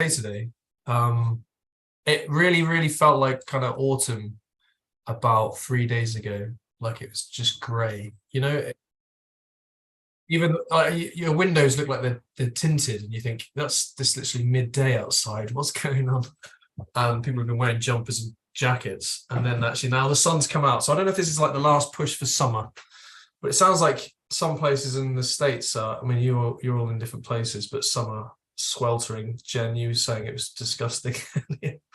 today. It really felt like kind of autumn about 3 days ago. Like it was just grey. Even your windows look like they're tinted, and you think that's this literally midday outside. What's going on? People have been wearing jumpers and jackets, and then actually now the sun's come out. So I don't know if this is like the last push for summer, but it sounds like some places in the States are. I mean, you're all in different places, but some are sweltering. Jen, you were saying it was disgusting.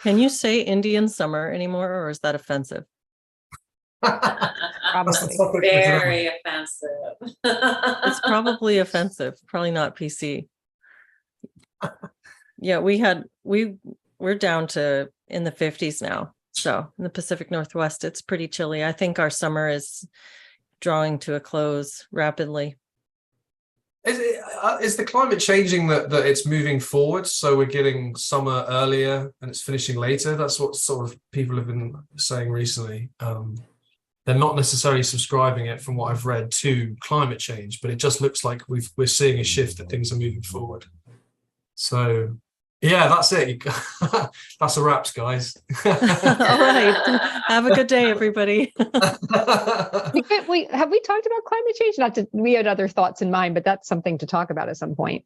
Can you say Indian summer anymore, or is that offensive? Probably. Very offensive. It's probably offensive, probably not PC. Yeah, we're down to in the 50s now. So in the Pacific Northwest, it's pretty chilly. I think our summer is drawing to a close rapidly. Is the climate changing that it's moving forward? So we're getting summer earlier and it's finishing later. That's what sort of people have been saying recently. They're not necessarily subscribing it, from what I've read, to climate change, but it just looks like we're seeing a shift, that things are moving forward. So yeah, that's it. That's a wrap, guys. All right. Have a good day, everybody. Have we talked about climate change? We had other thoughts in mind, but that's something to talk about at some point.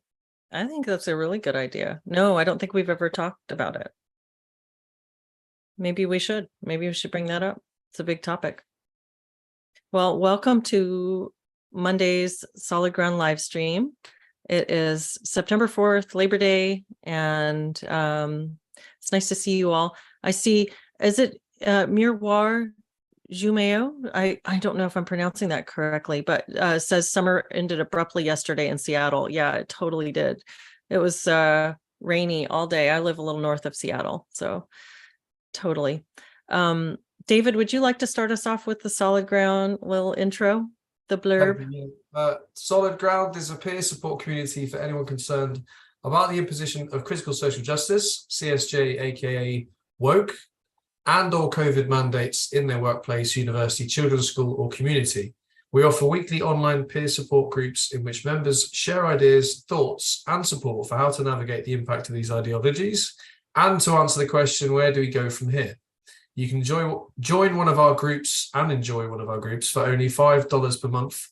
I think that's a really good idea. No, I don't think we've ever talked about it. Maybe we should bring that up. It's a big topic. Well, welcome to Monday's Solid Ground live stream. It is September 4th, Labor Day, and it's nice to see you all. I see, is it Miroir Jumeo? I don't know if I'm pronouncing that correctly, but says summer ended abruptly yesterday in Seattle. Yeah, it totally did. It was rainy all day. I live a little north of Seattle, so totally. David, would you like to start us off with the Solid Ground little intro, the blurb? Solid Ground is a peer support community for anyone concerned about the imposition of critical social justice, CSJ, aka woke, and or COVID mandates in their workplace, university, children's school, or community. We offer weekly online peer support groups in which members share ideas, thoughts, and support for how to navigate the impact of these ideologies, and to answer the question, where do we go from here? You can join one of our groups and enjoy one of our groups for only $5 per month.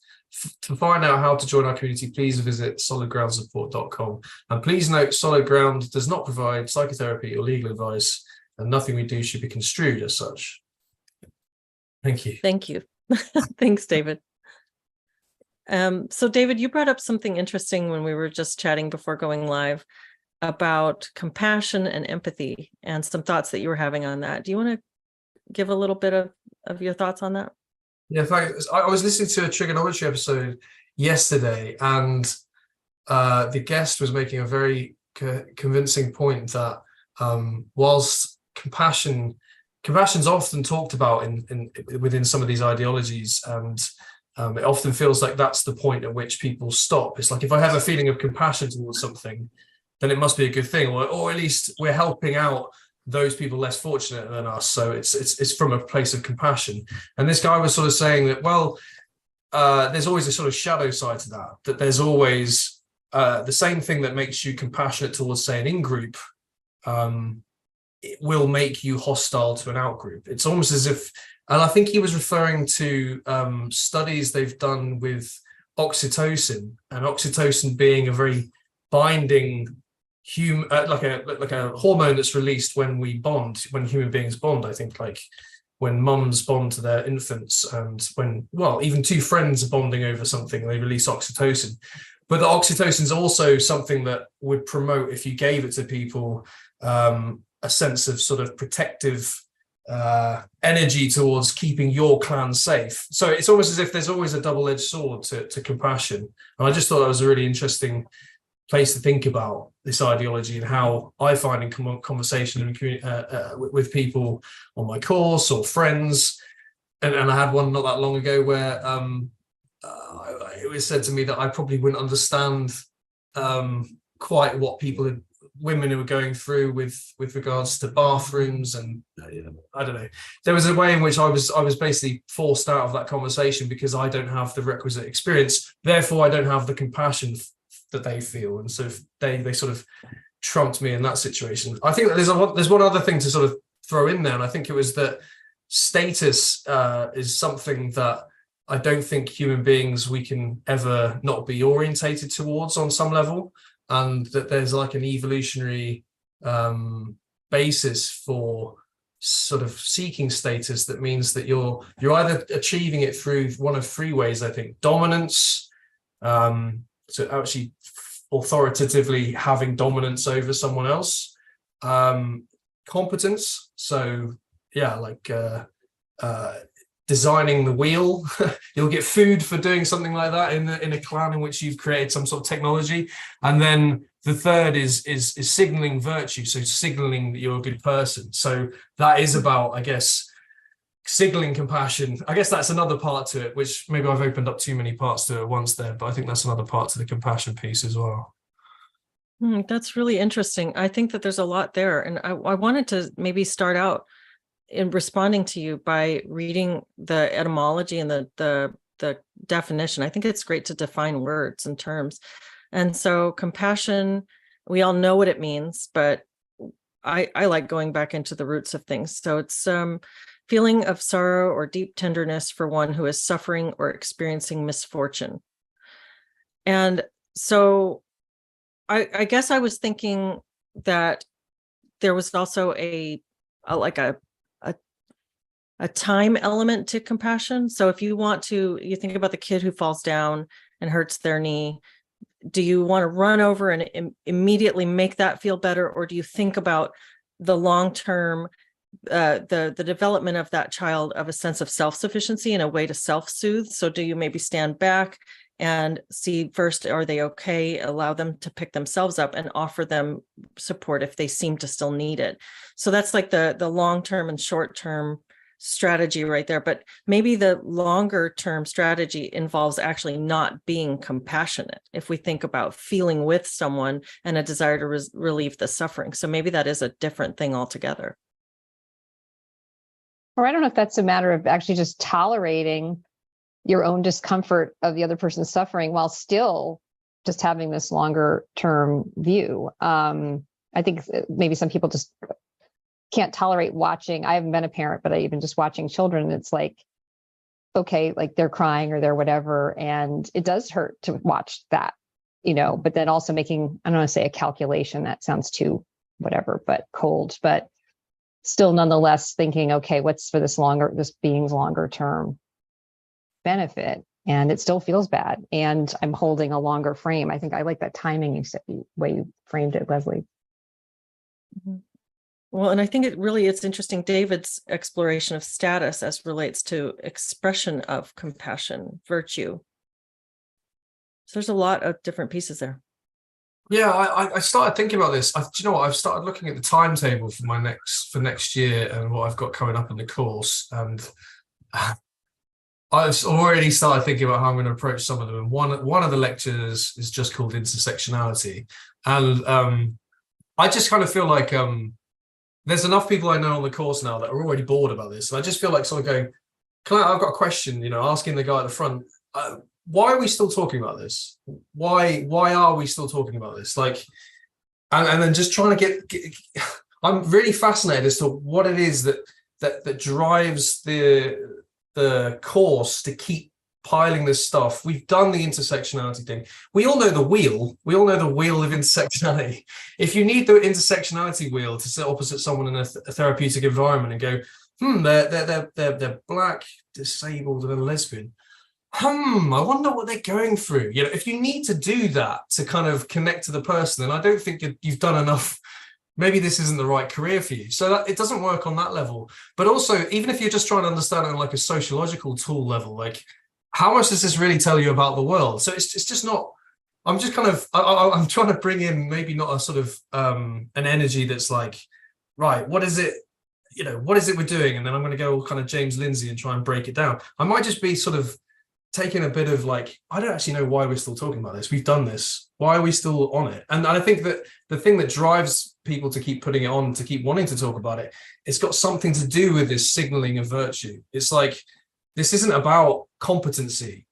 To find out how to join our community, please visit solidgroundsupport.com. And please note, Solid Ground does not provide psychotherapy or legal advice, and nothing we do should be construed as such. Thank you. Thank you. Thanks, David. So David, you brought up something interesting when we were just chatting before going live about compassion and empathy, and some thoughts that you were having on that. Do you want to give a little bit of your thoughts on that? Yeah, thanks. I was listening to a trigonometry episode yesterday, and the guest was making a very convincing point that whilst compassion's often talked about within some of these ideologies, and it often feels like that's the point at which people stop. It's like, if I have a feeling of compassion towards something, then it must be a good thing, or at least we're helping out those people less fortunate than us. So it's from a place of compassion. And this guy was sort of saying that, well, there's always a sort of shadow side to that there's always the same thing that makes you compassionate towards, say, an in-group, it will make you hostile to an out-group. It's almost as if, and I think he was referring to studies they've done with oxytocin, and oxytocin being a very binding like a hormone that's released when we bond, when human beings bond. I think like when mums bond to their infants, and when, well, even two friends are bonding over something, they release oxytocin. But the oxytocin is also something that would promote, if you gave it to people, a sense of sort of protective energy towards keeping your clan safe. So it's almost as if there's always a double-edged sword to compassion. And I just thought that was a really interesting place to think about this ideology, and how I find in conversation with people on my course or friends. And I had one not that long ago where it was said to me that I probably wouldn't understand quite what women who were going through with regards to bathrooms, and I don't know. There was a way in which I was basically forced out of that conversation because I don't have the requisite experience. Therefore, I don't have the compassion that they feel, and so they sort of trumped me in that situation. I think that there's one other thing to sort of throw in there, and I think it was that status is something that I don't think human beings, we can ever not be orientated towards on some level, and that there's like an evolutionary basis for sort of seeking status that means that you're either achieving it through one of three ways. I think dominance, so actually authoritatively having dominance over someone else, competence, so yeah, like designing the wheel. You'll get food for doing something like that in a clan in which you've created some sort of technology. And then the third is signaling virtue, so signaling that you're a good person. So that is about, I guess, signaling compassion. I guess that's another part to it, which maybe I've opened up too many parts to it once there, but I think that's another part to the compassion piece as well. That's really interesting. I think that there's a lot there, and I wanted to maybe start out in responding to you by reading the etymology and the definition. I think it's great to define words and terms. And so compassion, we all know what it means, but I like going back into the roots of things. So it's feeling of sorrow or deep tenderness for one who is suffering or experiencing misfortune. And so I guess I was thinking that there was also a time element to compassion. So if you think about the kid who falls down and hurts their knee, do you want to run over and immediately make that feel better? Or do you think about the long-term, the development of that child of a sense of self-sufficiency and a way to self-soothe? So do you maybe stand back and see first, are they okay? Allow them to pick themselves up and offer them support if they seem to still need it. So that's like the long-term and short-term strategy right there. But maybe the longer term strategy involves actually not being compassionate if we think about feeling with someone and a desire to relieve the suffering. So maybe that is a different thing altogether. Or I don't know if that's a matter of actually just tolerating your own discomfort of the other person's suffering while still just having this longer term view. I think maybe some people just can't tolerate watching. I haven't been a parent, but even just watching children, it's like, okay, like they're crying or they're whatever. And it does hurt to watch that, but then also making, I don't want to say a calculation, that sounds too whatever, but cold, but still nonetheless thinking, okay, what's for this being's longer term benefit? And it still feels bad. And I'm holding a longer frame. I think I like that timing way you framed it, Leslie. Mm-hmm. Well, and I think it's interesting, David's exploration of status as relates to expression of compassion, virtue. So there's a lot of different pieces there. Yeah, I started thinking about this. Do you know what? I've started looking at the timetable for next year and what I've got coming up in the course, and I've already started thinking about how I'm going to approach some of them. And one of the lectures is just called intersectionality, and I just kind of feel like there's enough people I know on the course now that are already bored about this. And I just feel like someone going, I've got a question, asking the guy at the front, why are we still talking about this? Why are we still talking about this? Like, and then just trying to get I'm really fascinated as to what it is that drives the course to keep piling this stuff. We've done the intersectionality thing. We all know the wheel. We all know the wheel of intersectionality. If you need the intersectionality wheel to sit opposite someone in a therapeutic environment and go, they're black, disabled, and a lesbian. I wonder what they're going through. If you need to do that to kind of connect to the person, then I don't think you've done enough. Maybe this isn't the right career for you. So that it doesn't work on that level. But also, even if you're just trying to understand it on like a sociological tool level, like, how much does this really tell you about the world? So it's just not, I'm just kind of, I'm trying to bring in maybe not a sort of an energy that's like, right, what is it we're doing? And then I'm going to go all kind of James Lindsay and try and break it down. I might just be sort of taking a bit of like, I don't actually know why we're still talking about this. We've done this. Why are we still on it? And I think that the thing that drives people to keep putting it on, to keep wanting to talk about it, it's got something to do with this signaling of virtue. It's like, this isn't about competency.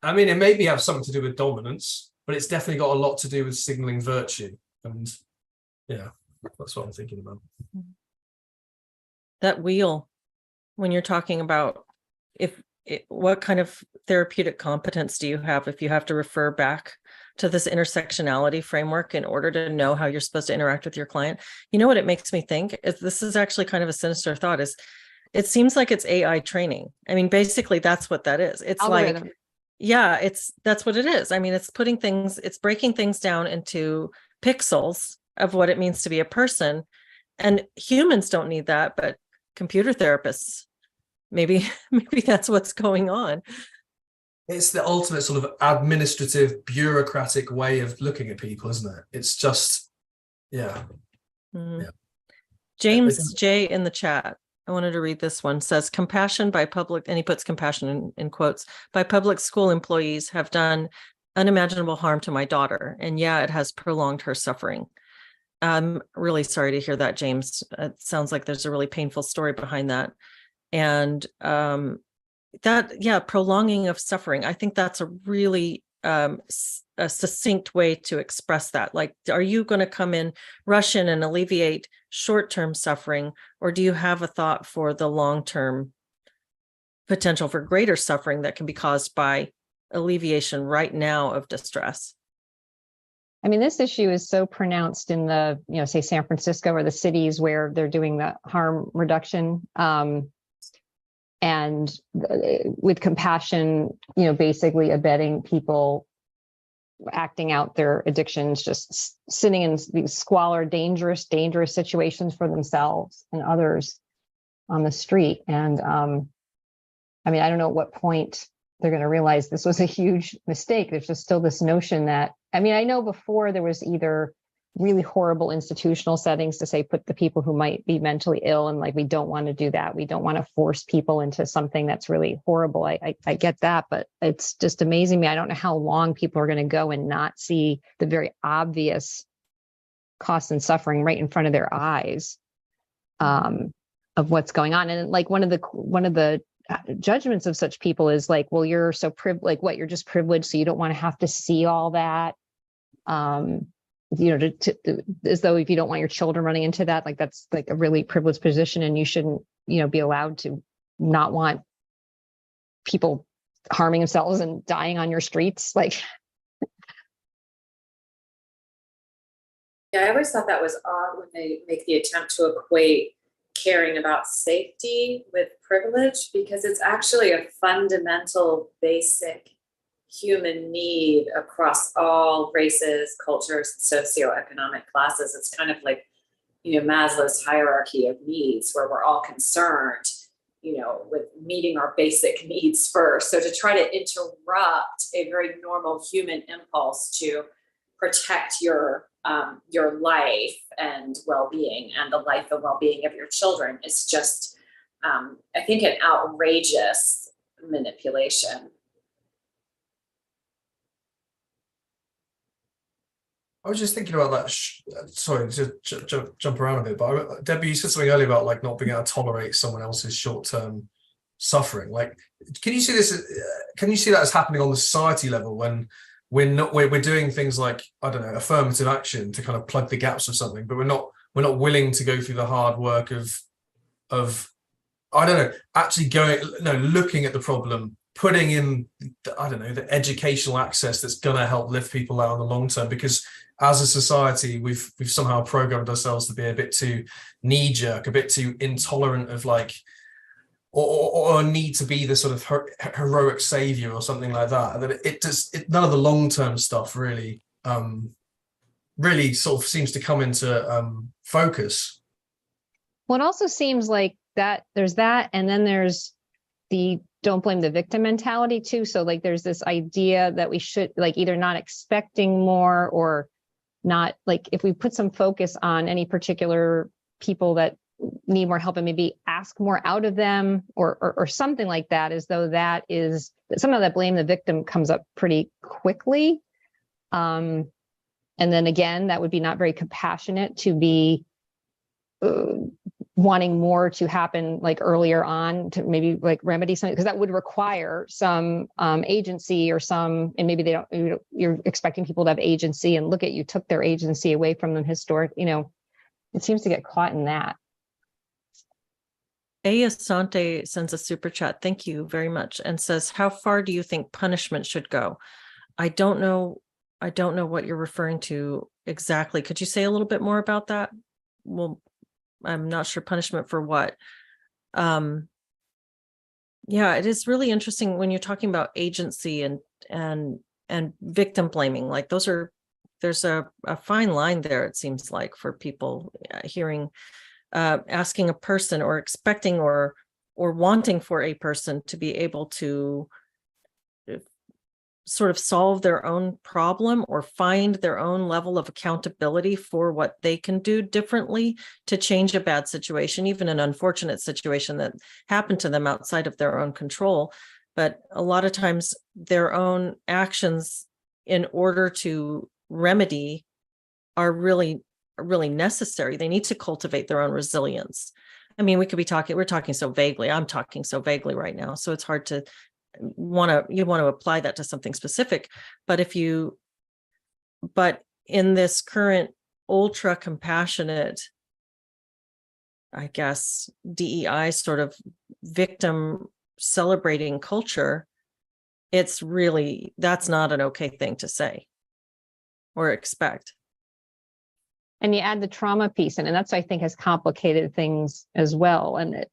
I mean, it maybe have something to do with dominance, but it's definitely got a lot to do with signaling virtue. And Yeah, that's what I'm thinking about. That wheel, when you're talking about what kind of therapeutic competence do you have if you have to refer back to this intersectionality framework in order to know how you're supposed to interact with your client? You know what it makes me think is, this is actually kind of a sinister thought, is it seems like it's AI training. I mean, basically that's what that is. It's Algorithm. like, yeah, that's what it is. I mean, it's breaking things down into pixels of what it means to be a person. And humans don't need that, but computer therapists, maybe that's what's going on. It's the ultimate sort of administrative, bureaucratic way of looking at people, isn't it? It's just, yeah. Mhm. Yeah. James J in the chat, I wanted to read this one, says compassion by public, and he puts compassion in quotes, by public school employees have done unimaginable harm to my daughter. And yeah, it has prolonged her suffering. I'm really sorry to hear that, James. It sounds like there's a really painful story behind that. And prolonging of suffering, I think that's a really a succinct way to express that. Like, are you going to come in, rush in and alleviate short-term suffering, or do you have a thought for the long-term potential for greater suffering that can be caused by alleviation right now of distress? I mean, this issue is so pronounced in the, say San Francisco or the cities where they're doing the harm reduction. And with compassion, basically abetting people acting out their addictions, just sitting in these squalor, dangerous situations for themselves and others on the street. And I mean, I don't know at what point they're going to realize this was a huge mistake. There's just still this notion that, I mean, I know before there was either really horrible institutional settings to say, put the people who might be mentally ill, and like, we don't want to do that. We don't want to force people into something that's really horrible. I get that, but it's just amazing me. I don't know how long people are going to go and not see the very obvious cost and suffering right in front of their eyes of what's going on. And like one of the judgments of such people is like, well, you're so privileged, like you're just privileged, so you don't want to have to see all that. As though if you don't want your children running into that, like that's like a really privileged position, and you shouldn't, be allowed to not want people harming themselves and dying on your streets. Like, Yeah, I always thought that was odd when they make the attempt to equate caring about safety with privilege, because it's actually a fundamental, basic human need across all races, cultures, socioeconomic classes. It's kind of like, Maslow's hierarchy of needs, where we're all concerned, with meeting our basic needs first. So to try to interrupt a very normal human impulse to protect your life and well-being and the life and well-being of your children is just, I think, an outrageous manipulation. I was just thinking about that. Sorry to jump around a bit, but Debbie, you said something earlier about like not being able to tolerate someone else's short-term suffering. Like, can you see this? Can you see that as happening on the society level when we're doing things like, I don't know, affirmative action to kind of plug the gaps of something, but we're not willing to go through the hard work of I don't know, actually looking at the problem, putting in the educational access that's going to help lift people out in the long term, because as a society we've somehow programmed ourselves to be a bit too knee-jerk, a bit too intolerant of like, or need to be the sort of heroic savior or something like that. And that none of the long-term stuff really sort of seems to come into focus. well, it also seems like that there's that, and then there's the don't blame the victim mentality too. So like there's this idea that we should like either not expecting more, or not, like if we put some focus on any particular people that need more help and maybe ask more out of them, or something like that, as though that is somehow that blame the victim comes up pretty quickly. And then again, that would be not very compassionate to be wanting more to happen like earlier on to maybe like remedy something, because that would require some agency or some, and maybe they don't, you're expecting people to have agency, and look at, you took their agency away from them it seems to get caught in that. Asante sends a super chat. Thank you very much. And says, how far do you think punishment should go? I don't know what you're referring to exactly. Could you say a little bit more about that? Well, I'm not sure punishment for what. Yeah, it is really interesting when you're talking about agency and victim blaming. Like there's a fine line there, it seems like, for people hearing, asking a person or expecting or wanting for a person to be able to sort of solve their own problem or find their own level of accountability for what they can do differently to change a bad situation, even an unfortunate situation that happened to them outside of their own control. But a lot of times their own actions in order to remedy are really necessary. They need to cultivate their own resilience. I mean, we're talking so vaguely. I'm talking so vaguely right now. So it's hard to want to apply that to something specific. But in this current ultra compassionate, I guess, DEI sort of victim celebrating culture, that's not an okay thing to say or expect. And you add the trauma piece in, and that's, I think, has complicated things as well. And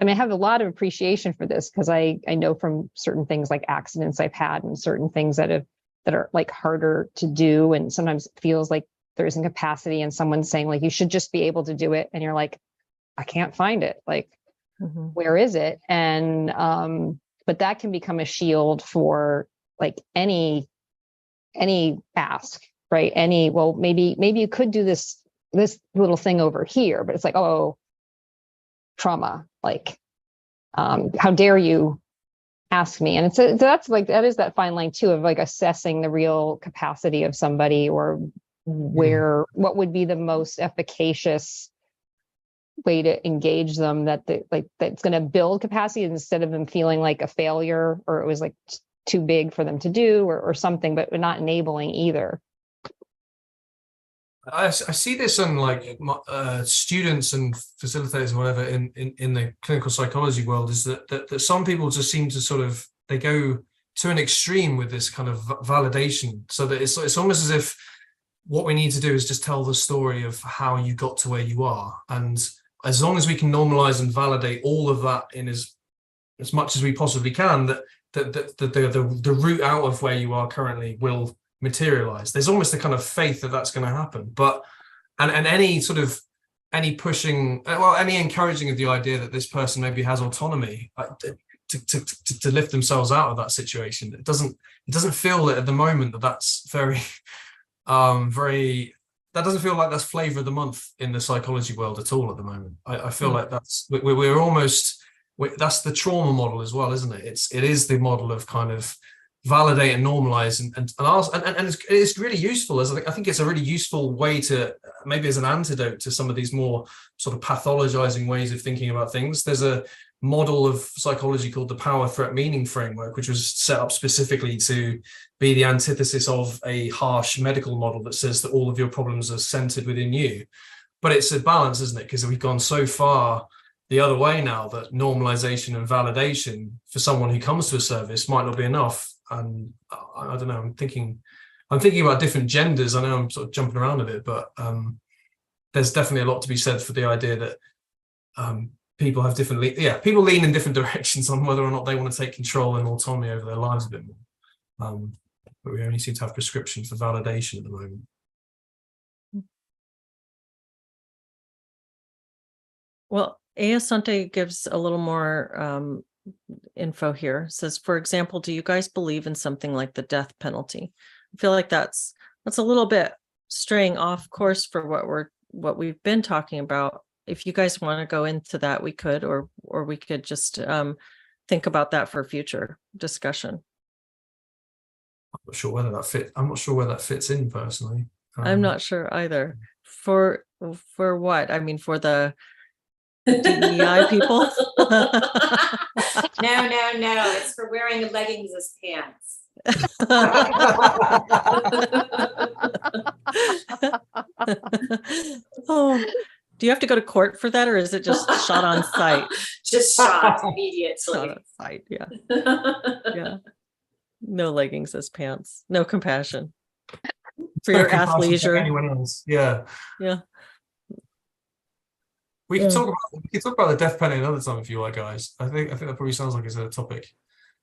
I have a lot of appreciation for this, because I know from certain things like accidents I've had and certain things that are like harder to do. And sometimes it feels like there isn't capacity, and someone's saying like, you should just be able to do it. And you're like, I can't find it. Like, where is it? And, but that can become a shield for like any ask, right? Maybe you could do this little thing over here, but it's like, oh, trauma, like, how dare you ask me? And that is that fine line too, of like assessing the real capacity of somebody, or what would be the most efficacious way to engage them that's going to build capacity, instead of them feeling like a failure, or it was like too big for them to do, or something, but not enabling either. I see this on like students and facilitators and whatever in the clinical psychology world, is that some people just seem to sort of, they go to an extreme with this kind of validation, so that it's almost as if what we need to do is just tell the story of how you got to where you are. And as long as we can normalize and validate all of that in as much as we possibly can, that the route out of where you are currently will materialize. There's almost a kind of faith that that's going to happen. But and any pushing, any encouraging of the idea that this person maybe has autonomy to lift themselves out of that situation, it doesn't feel that at the moment that's very that doesn't feel like that's flavor of the month in the psychology world at all at the moment. I feel like we're almost, that's the trauma model as well, isn't it? It is the model of kind of validate and normalize and it's really useful. I think it's a really useful way to, maybe as an antidote to some of these more sort of pathologizing ways of thinking about things. There's a model of psychology called the power threat meaning framework, which was set up specifically to be the antithesis of a harsh medical model that says that all of your problems are centered within you. But it's a balance, isn't it? Because we've gone so far the other way now that normalization and validation for someone who comes to a service might not be enough. And I don't know, I'm thinking about different genders. I know I'm sort of jumping around a bit, but there's definitely a lot to be said for the idea that people have people lean in different directions on whether or not they want to take control and autonomy over their lives a bit more. But we only seem to have prescription for validation at the moment. Well, Asante gives a little more info here. It says, for example, do you guys believe in something like the death penalty? I feel like that's a little bit straying off course for what we've been talking about. If you guys want to go into that, we could, or we could just think about that for future discussion. I'm not sure where that fits in personally. I'm not sure either. For what? I mean, for the DEI people? No. It's for wearing leggings as pants. Oh, Do you have to go to court for that, or is it just shot on sight? Just shot Shot immediately. on sight, yeah. Yeah. No leggings as pants. No compassion for your Compassion for athleisure. anyone else. Yeah. Yeah. We can talk about the death penalty another time if you like, guys. I think that probably sounds like it's a topic.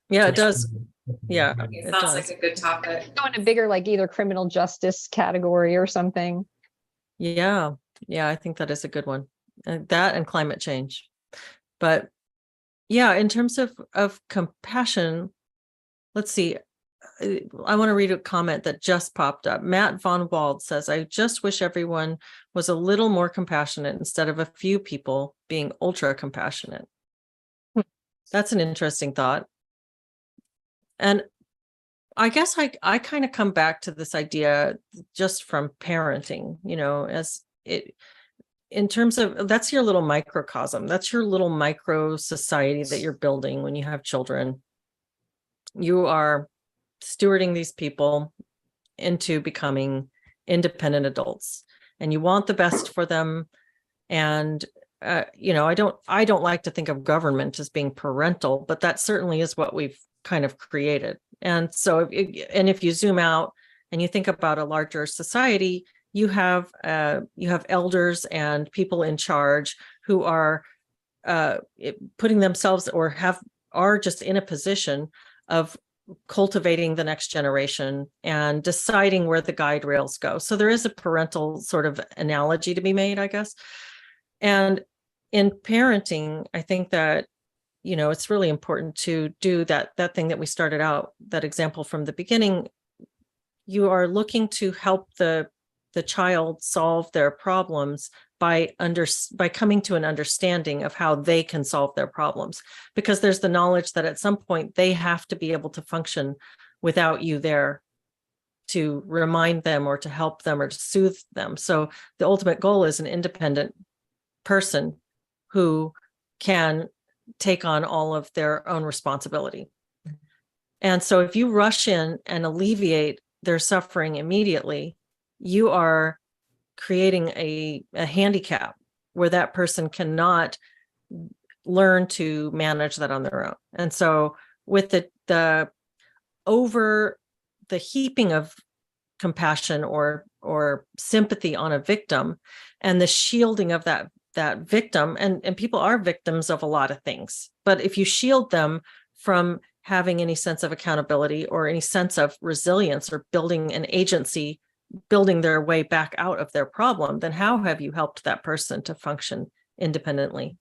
Yeah, to it does. explore. Yeah. It It sounds does. like a good topic. Go in a bigger, like either criminal justice category or something. Yeah. Yeah, I think that is a good one. That and climate change. But yeah, in terms of compassion, let's see. I want to read a comment that just popped up. Matt Von Wald says, I just wish everyone was a little more compassionate instead of a few people being ultra compassionate. That's an interesting thought. And I guess I kind of come back to this idea just from parenting, as it, in terms of, that's your little microcosm. That's your little micro society that you're building when you have children. You are stewarding these people into becoming independent adults, and you want the best for them. And I don't like to think of government as being parental, but that certainly is what we've kind of created. And so if you zoom out and you think about a larger society, you have elders and people in charge who are putting themselves are just in a position of cultivating the next generation and deciding where the guide rails go. So there is a parental sort of analogy to be made, I guess. And in parenting, I think that, it's really important to do that thing that we started out, that example from the beginning. You are looking to help the child solve their problems by coming to an understanding of how they can solve their problems, because there's the knowledge that at some point they have to be able to function without you there to remind them or to help them or to soothe them. So the ultimate goal is an independent person who can take on all of their own responsibility. And so if you rush in and alleviate their suffering immediately, you are creating a handicap where that person cannot learn to manage that on their own. And so with the heaping of compassion or sympathy on a victim and the shielding of that victim, and people are victims of a lot of things, but if you shield them from having any sense of accountability or any sense of resilience or building an agency, building their way back out of their problem, then how have you helped that person to function independently?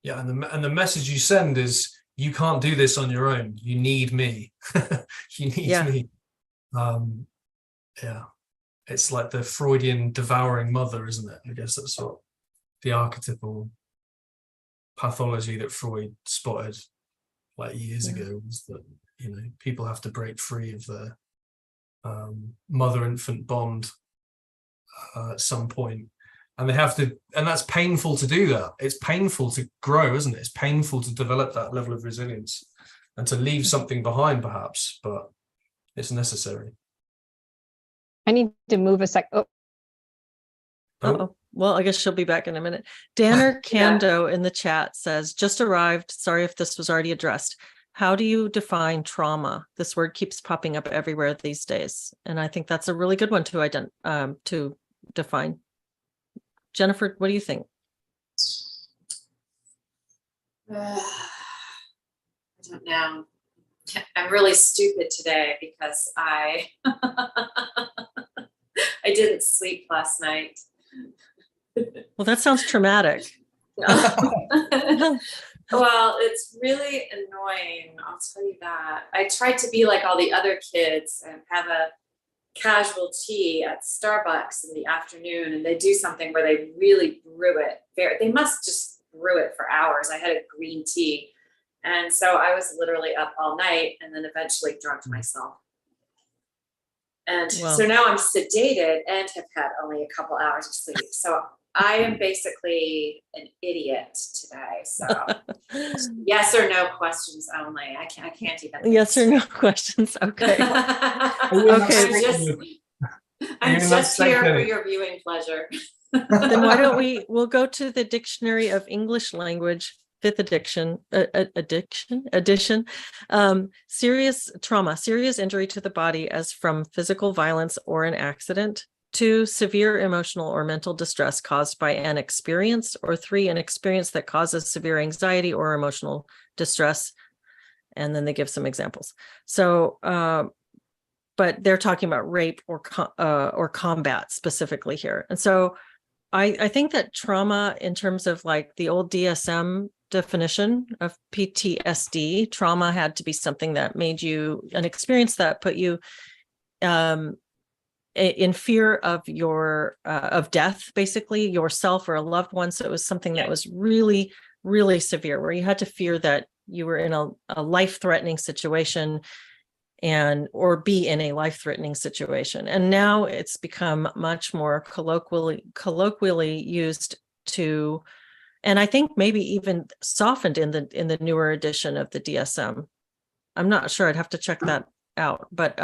Yeah, and the message you send is, you can't do this on your own. You need me. You need me. Yeah, it's like the Freudian devouring mother, isn't it? I guess that's what the archetypal pathology that Freud spotted like years ago was, that people have to break free of their mother-infant bond at some point, and they have to, and that's painful to do that. It's painful to grow, isn't it? It's painful to develop that level of resilience and to leave something behind, perhaps, but it's necessary. I need to move a sec. Oh, Uh-oh. Well, I guess she'll be back in a minute. Danner Kando in the chat says, just arrived. Sorry if this was already addressed. How do you define trauma? This word keeps popping up everywhere these days. And I think that's a really good one to define. Jennifer, what do you think? I don't know. I'm really stupid today because I didn't sleep last night. Well, that sounds traumatic. Well, it's really annoying. I'll tell you that. I tried to be like all the other kids and have a casual tea at Starbucks in the afternoon, and they do something where they really brew it. They must just brew it for hours. I had a green tea. And so I was literally up all night and then eventually drunk myself. And so now I'm sedated and have had only a couple hours of sleep. So I am basically an idiot today. So yes or no questions only. I can't even. Yes or no questions. Okay. Okay. I'm Even that's just here for second. your viewing pleasure. Then why don't we'll go to the Dictionary of English Language, fifth edition. Serious trauma, serious injury to the body as from physical violence or an accident. 2, severe emotional or mental distress caused by an experience, or 3, an experience that causes severe anxiety or emotional distress. And then they give some examples. So, but they're talking about rape or combat specifically here. And so I think that trauma, in terms of like the old DSM definition of PTSD, trauma had to be something that made you an experience that put you in fear of your of death, basically yourself or a loved one. So it was something that was really, really severe, where you had to fear that you were in a life-threatening situation or be in a life-threatening situation. And now it's become much more colloquially used to, and I think maybe even softened in the newer edition of the DSM. I'm not sure, I'd have to check that out, but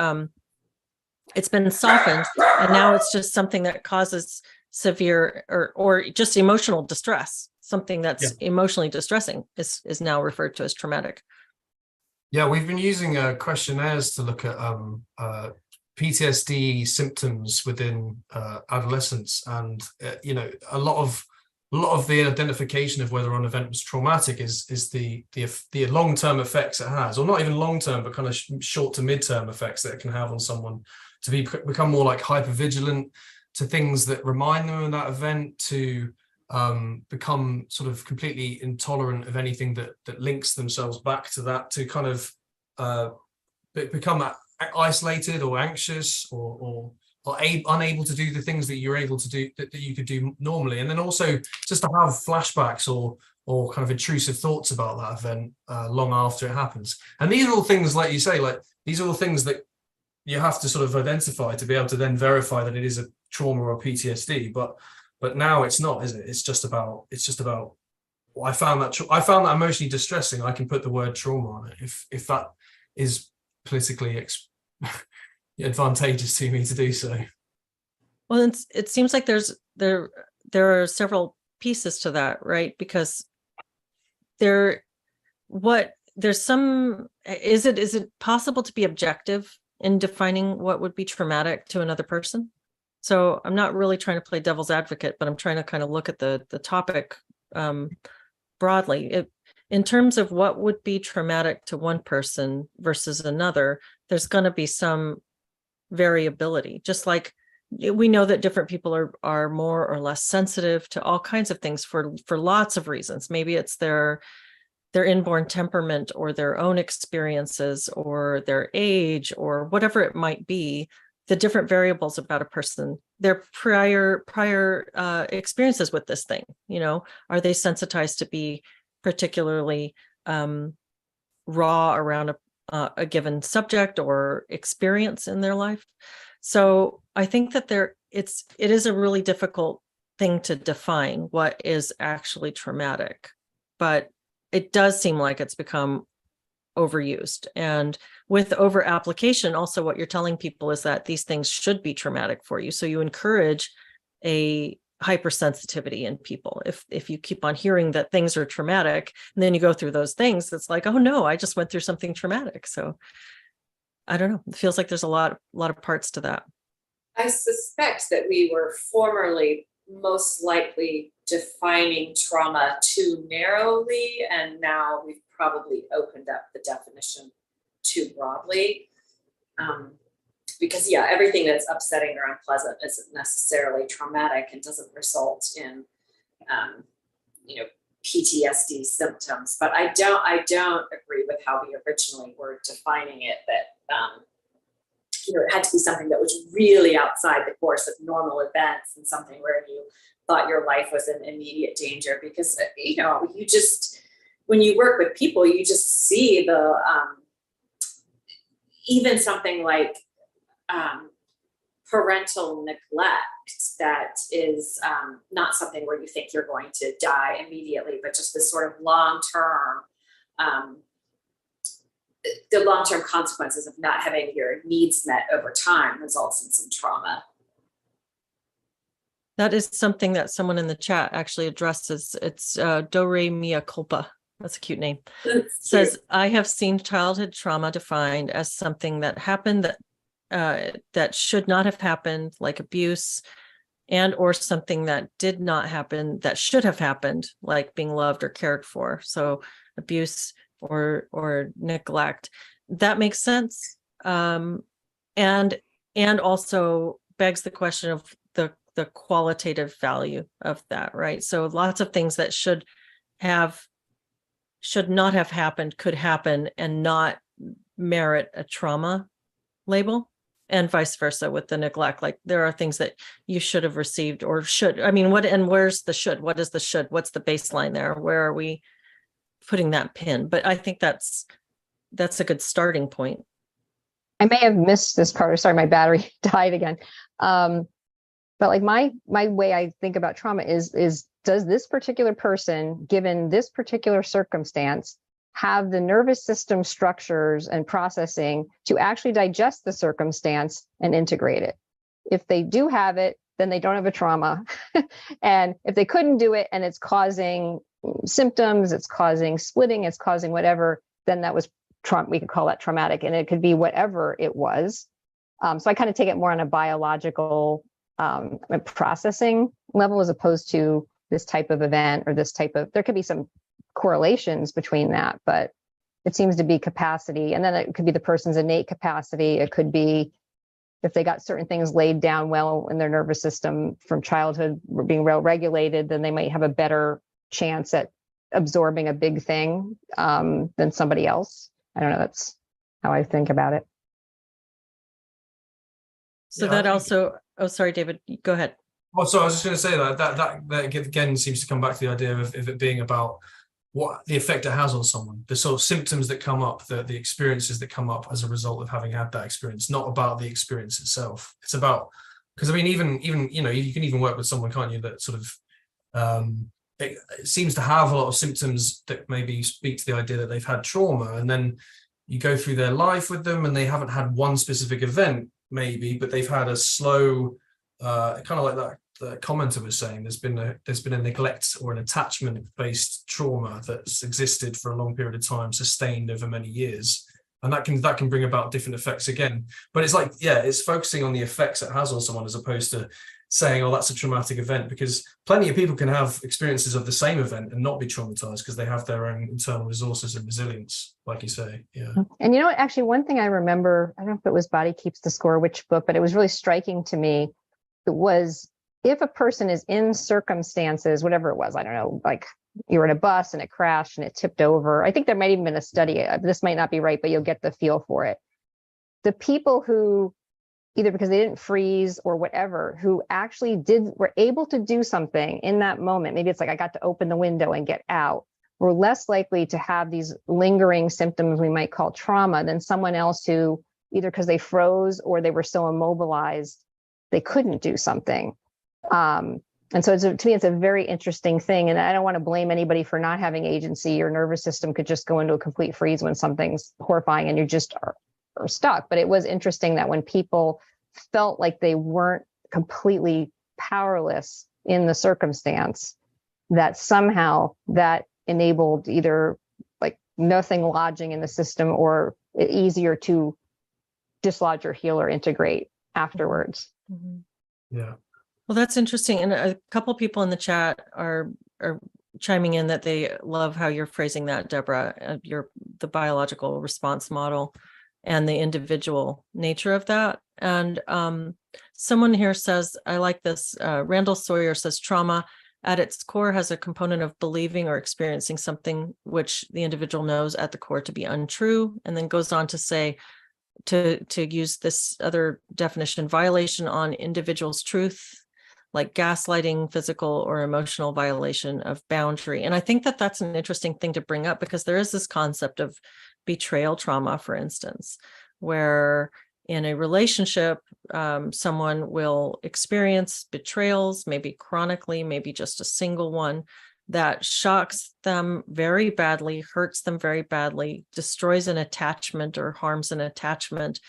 it's been softened, and now it's just something that causes severe or just emotional distress. Something that's emotionally distressing is now referred to as traumatic. Yeah, we've been using questionnaires to look at PTSD symptoms within adolescents, and a lot of the identification of whether an event was traumatic is the long-term effects it has, or not even long-term, but kind of short to mid-term effects that it can have on someone, to become more like hyper-vigilant to things that remind them of that event, to become sort of completely intolerant of anything that links themselves back to that, to kind of become isolated or anxious or unable to do the things that you're able to do that you could do normally, and then also just to have flashbacks or kind of intrusive thoughts about that event long after it happens. And these are all things, like you say, like these are all things that you have to sort of identify to be able to then verify that it is a trauma or PTSD. But now it's not, is it? It's just about well, I found that emotionally distressing. I can put the word trauma on it if that is politically advantageous to me to do so. Well, it seems like there are several pieces to that, right? Because is it possible to be objective in defining what would be traumatic to another person? So I'm not really trying to play devil's advocate, but I'm trying to kind of look at the topic broadly. In terms of what would be traumatic to one person versus another, there's going to be some variability. Just like we know that different people are more or less sensitive to all kinds of things for lots of reasons. Maybe it's their inborn temperament or their own experiences or their age or whatever it might be. The different variables about a person, their prior experiences with this thing, are they sensitized to be particularly raw around a given subject or experience in their life? So I think that it is a really difficult thing to define what is actually traumatic, but it does seem like it's become overused. And with over application, also what you're telling people is that these things should be traumatic for you. So you encourage a hypersensitivity in people. If you keep on hearing that things are traumatic, and then you go through those things, it's like, oh no, I just went through something traumatic. So I don't know. It feels like there's a lot of parts to that. I suspect that we were formerly most likely defining trauma too narrowly, and now we've probably opened up the definition too broadly. Because everything that's upsetting or unpleasant isn't necessarily traumatic and doesn't result in PTSD symptoms. But I don't agree with how we originally were defining it, that it had to be something that was really outside the course of normal events and something where you thought your life was in immediate danger. Because you just, when you work with people, you just see the even something like parental neglect that is not something where you think you're going to die immediately, but just this sort of long-term the long-term consequences of not having your needs met over time results in some trauma. That is something that someone in the chat actually addresses. It's Do Re Mea Culpa. That's a cute name. Says, I have seen childhood trauma defined as something that happened that should not have happened, like abuse, and or something that did not happen that should have happened, like being loved or cared for. So abuse or neglect. That makes sense. And also begs the question of the qualitative value of that, right? So lots of things that should not have happened could happen and not merit a trauma label, and vice versa with the neglect. Like there are things that you should have received or should, I mean, where's the should? What is the should? What's the baseline there? Where are we putting that pin? But I think that's a good starting point. I may have missed this part. Sorry, my battery died again. But like my way I think about trauma is does this particular person, given this particular circumstance, have the nervous system structures and processing to actually digest the circumstance and integrate it? If they do have it, then they don't have a trauma. And if they couldn't do it and it's causing symptoms, it's causing splitting, it's causing whatever, then that was we could call that traumatic, and it could be whatever it was. So I kind of take it more on a biological processing level, as opposed to this type of event or this type of, there could be some correlations between that, but it seems to be capacity. And then it could be the person's innate capacity. It could be if they got certain things laid down well in their nervous system from childhood, being well regulated, then they might have a better chance at absorbing a big thing than somebody else. I don't know. That's how I think about it. So Yeah, that also, oh, sorry, David, go ahead. Well, so I was just going to say that again seems to come back to the idea of it being about what the effect it has on someone, the sort of symptoms that come up, the experiences that come up as a result of having had that experience, not about the experience itself. It's about, because I mean, even you know, you can even work with someone, can't you, that sort of it seems to have a lot of symptoms that maybe speak to the idea that they've had trauma, and then you go through their life with them and they haven't had one specific event maybe, but they've had a slow kind of like that the commenter was saying, there's been a neglect or an attachment based trauma that's existed for a long period of time, sustained over many years, and that can bring about different effects again. But it's like, yeah, it's focusing on the effects it has on someone as opposed to saying, oh, that's a traumatic event, because plenty of people can have experiences of the same event and not be traumatized because they have their own internal resources and resilience, like you say. Yeah. And you know what, actually, one thing I remember, I don't know if it was Body Keeps the Score, which book, but it was really striking to me. It was, if a person is in circumstances, whatever it was, I don't know, like you were in a bus and it crashed and it tipped over. I think there might even been a study. This might not be right, but you'll get the feel for it. The people who, either because they didn't freeze or whatever, who actually were able to do something in that moment, maybe it's like I got to open the window and get out, were less likely to have these lingering symptoms we might call trauma than someone else who, either because they froze or they were so immobilized they couldn't do something. And so to me, it's a very interesting thing. And I don't want to blame anybody for not having agency. Your nervous system could just go into a complete freeze when something's horrifying and you just are stuck. But it was interesting that when people felt like they weren't completely powerless in the circumstance, that somehow that enabled either like nothing lodging in the system or easier to dislodge or heal or integrate afterwards. Mm-hmm. Yeah. Well, that's interesting. And a couple people in the chat are chiming in that they love how you're phrasing that, Deborah, the biological response model and the individual nature of that. And someone here says, I like this, Randall Sawyer says, trauma at its core has a component of believing or experiencing something which the individual knows at the core to be untrue, and then goes on to say, to use this other definition, violation on individual's truth, like gaslighting, physical or emotional violation of boundary. And I think that that's an interesting thing to bring up, because there is this concept of betrayal trauma, for instance, where in a relationship, someone will experience betrayals, maybe chronically, maybe just a single one, that shocks them very badly, hurts them very badly, destroys an attachment or harms an attachment.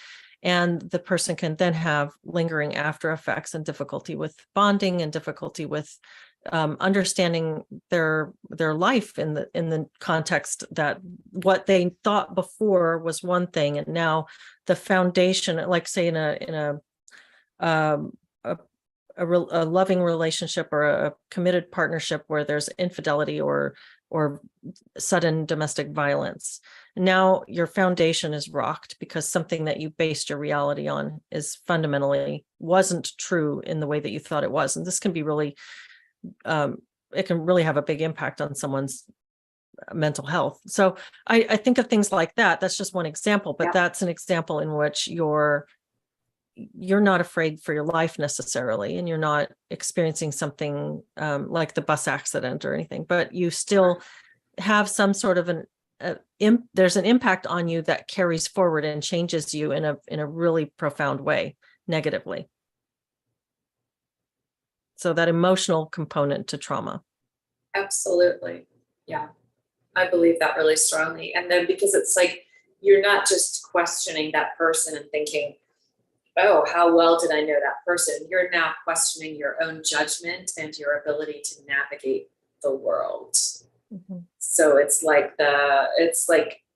And the person can then have lingering after effects and difficulty with bonding and difficulty with understanding their life in the context that what they thought before was one thing, and now the foundation, like say in a loving relationship or a committed partnership where there's infidelity or sudden domestic violence. Now your foundation is rocked because something that you based your reality on is fundamentally wasn't true in the way that you thought it was. And this can be really, it can really have a big impact on someone's mental health. So I think of things like that. That's just one example, but that's an example in which you're not afraid for your life necessarily, and you're not experiencing something like the bus accident or anything, but you still have some sort of there's an impact on you that carries forward and changes you in a really profound way, negatively. So that emotional component to trauma. Absolutely. Yeah. I believe that really strongly. And then because it's like, you're not just questioning that person and thinking, oh, how well did I know that person? You're now questioning your own judgment and your ability to navigate the world. Mm-hmm. So it's like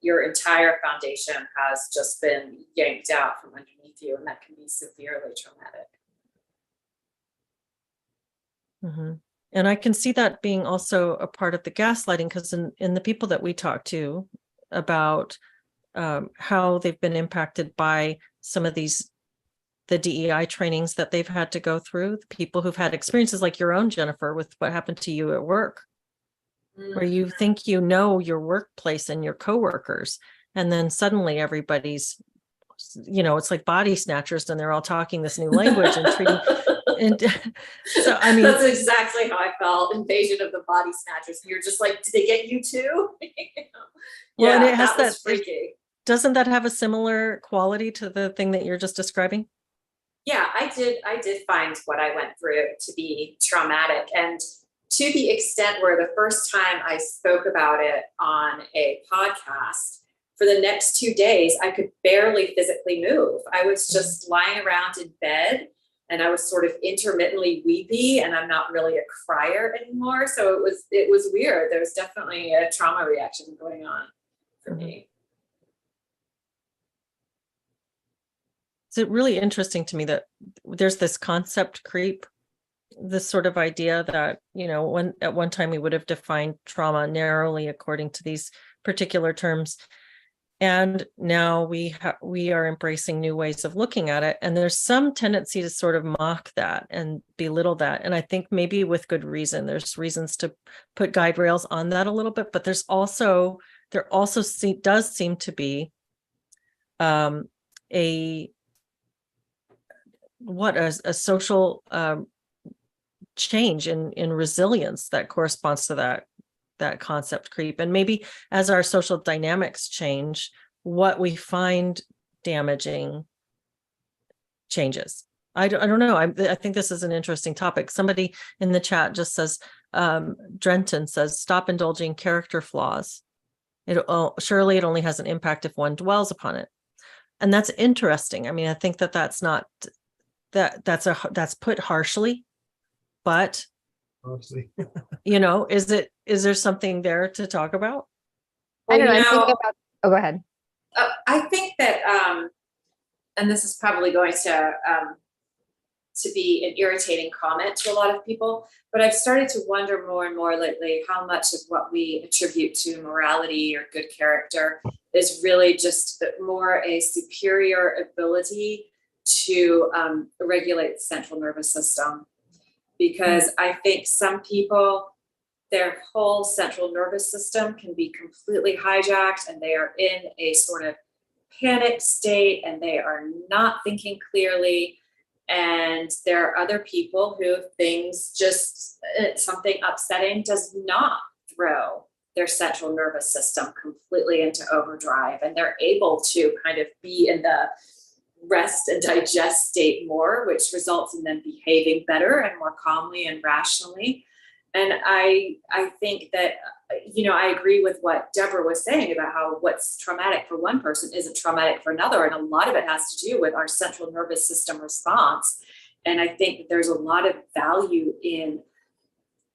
your entire foundation has just been yanked out from underneath you, and that can be severely traumatic. Mm-hmm. And I can see that being also a part of the gaslighting, because in the people that we talk to about how they've been impacted by some of the DEI trainings that they've had to go through, the people who've had experiences like your own, Jennifer, with what happened to you at work, where you think you know your workplace and your coworkers, and then suddenly everybody's, it's like body snatchers, and they're all talking this new language and treating. And so, I mean, that's exactly how I felt. Invasion of the body snatchers. You're just like, did they get you too? Well, and it has that was freaky. Doesn't that have a similar quality to the thing that you're just describing? Yeah, I did find what I went through to be traumatic, and to the extent where the first time I spoke about it on a podcast, for the next 2 days, I could barely physically move. I was just lying around in bed, and I was sort of intermittently weepy, and I'm not really a crier anymore. So it was weird. There was definitely a trauma reaction going on for me. It's really interesting to me that there's this concept creep, this sort of idea that, when at one time we would have defined trauma narrowly according to these particular terms. And now we are embracing new ways of looking at it. And there's some tendency to sort of mock that and belittle that. And I think maybe with good reason. There's reasons to put guide rails on that a little bit, but there also does seem to be a social change in resilience that corresponds to that concept creep. And maybe as our social dynamics change, what we find damaging changes. I don't know. I think this is an interesting topic. Somebody in the chat just says, Drenton says, stop indulging character flaws. Surely it only has an impact if one dwells upon it. And that's interesting. I mean, I think that's not that's put harshly, but is there something there to talk about? I don't know. I'm thinking about, go ahead. I think that, and this is probably going to be an irritating comment to a lot of people, but I've started to wonder more and more lately how much of what we attribute to morality or good character is really just more a superior ability to regulate the central nervous system. Because I think some people, their whole central nervous system can be completely hijacked, and they are in a sort of panic state, and they are not thinking clearly. And there are other people who something upsetting does not throw their central nervous system completely into overdrive, and they're able to kind of be in the rest and digest state more, which results in them behaving better and more calmly and rationally. And I think that I agree with what Deborah was saying about how what's traumatic for one person isn't traumatic for another. And a lot of it has to do with our central nervous system response. And I think that there's a lot of value in